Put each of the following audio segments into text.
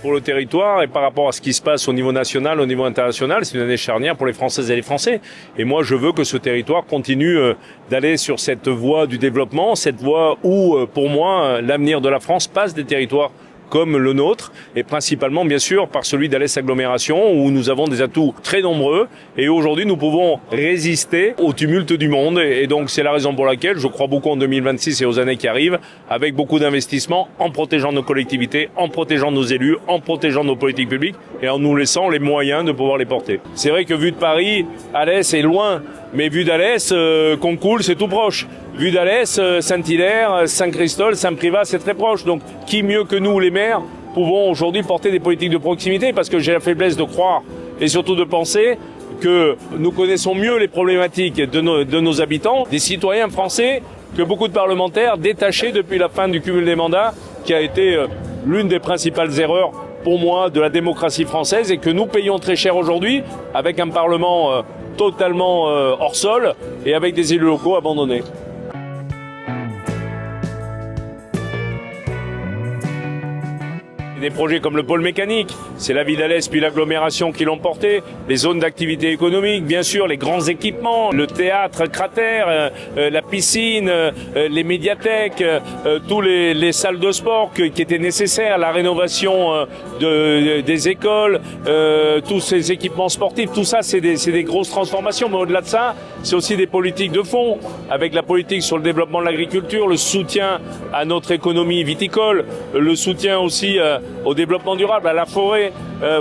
pour le territoire et par rapport à ce qui se passe au niveau national, au niveau international. C'est une année charnière pour les Françaises et les Français. Et moi, je veux que ce territoire continue d'aller sur cette voie du développement, cette voie où, pour moi, l'avenir de la France passe des territoires comme le nôtre, et principalement, bien sûr, par celui d'Alès Agglomération, où nous avons des atouts très nombreux, et aujourd'hui, nous pouvons résister au tumulte du monde, et donc c'est la raison pour laquelle je crois beaucoup en 2026 et aux années qui arrivent, avec beaucoup d'investissements, en protégeant nos collectivités, en protégeant nos élus, en protégeant nos politiques publiques, et en nous laissant les moyens de pouvoir les porter. C'est vrai que vu de Paris, Alès est loin, mais vu d'Alès, Concoul, c'est tout proche. Vu d'Alès, Saint-Hilaire, Saint-Christol, Saint-Privat, c'est très proche. Donc, qui mieux que nous, les maires, pouvons aujourd'hui porter des politiques de proximité, parce que j'ai la faiblesse de croire et surtout de penser que nous connaissons mieux les problématiques de nos habitants, des citoyens français, que beaucoup de parlementaires détachés depuis la fin du cumul des mandats, qui a été l'une des principales erreurs pour moi de la démocratie française, et que nous payons très cher aujourd'hui avec un Parlement totalement hors sol et avec des élus locaux abandonnés. Des projets comme le pôle mécanique, c'est la ville d'Alès puis l'agglomération qui l'ont porté, les zones d'activité économique, bien sûr, les grands équipements, le théâtre Cratère, la piscine, les médiathèques, tous les salles de sport qui étaient nécessaires, la rénovation des écoles, tous ces équipements sportifs, tout ça c'est des grosses transformations, mais au-delà de ça, c'est aussi des politiques de fond, avec la politique sur le développement de l'agriculture, le soutien à notre économie viticole, le soutien aussi au développement durable, à la forêt.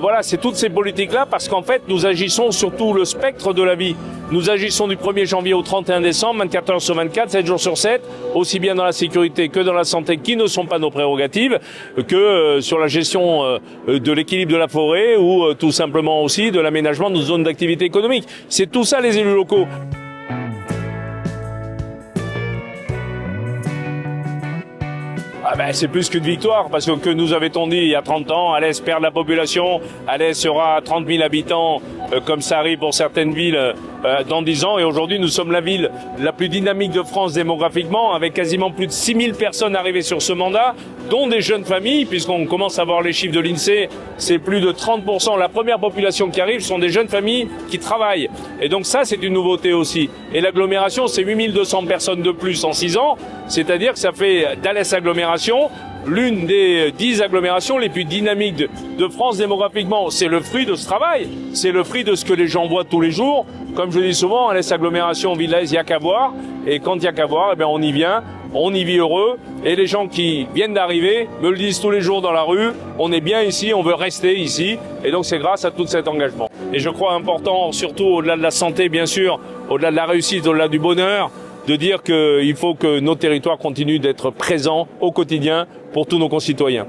Voilà, c'est toutes ces politiques-là, parce qu'en fait, nous agissons sur tout le spectre de la vie. Nous agissons du 1er janvier au 31 décembre, 24 heures sur 24, 7 jours sur 7, aussi bien dans la sécurité que dans la santé, qui ne sont pas nos prérogatives, que sur la gestion de l'équilibre de la forêt, ou tout simplement aussi de l'aménagement de nos zones d'activité économique. C'est tout ça, les élus locaux. Ah ben, c'est plus qu'une victoire, parce que nous avait-on dit il y a 30 ans, Alès perd la population, Alès sera à 30 000 habitants, comme ça arrive pour certaines villes dans 10 ans, et aujourd'hui nous sommes la ville la plus dynamique de France démographiquement, avec quasiment plus de 6 000 personnes arrivées sur ce mandat, dont des jeunes familles, puisqu'on commence à voir les chiffres de l'INSEE, c'est plus de 30%, la première population qui arrive sont des jeunes familles qui travaillent, et donc ça c'est une nouveauté aussi. Et l'agglomération, c'est 8 200 personnes de plus en 6 ans, c'est-à-dire que ça fait d'Alès Agglomération l'une des 10 agglomérations les plus dynamiques de France démographiquement. C'est le fruit de ce travail, c'est le fruit de ce que les gens voient tous les jours. Comme je dis souvent, Alès Agglomération, Villaz, il n'y a qu'à voir, et quand il n'y a qu'à voir, eh bien on y vient, on y vit heureux, et les gens qui viennent d'arriver me le disent tous les jours dans la rue, on est bien ici, on veut rester ici, et donc c'est grâce à tout cet engagement. Et je crois important, surtout au-delà de la santé bien sûr, au-delà de la réussite, au-delà du bonheur, de dire qu'il faut que nos territoires continuent d'être présents au quotidien pour tous nos concitoyens.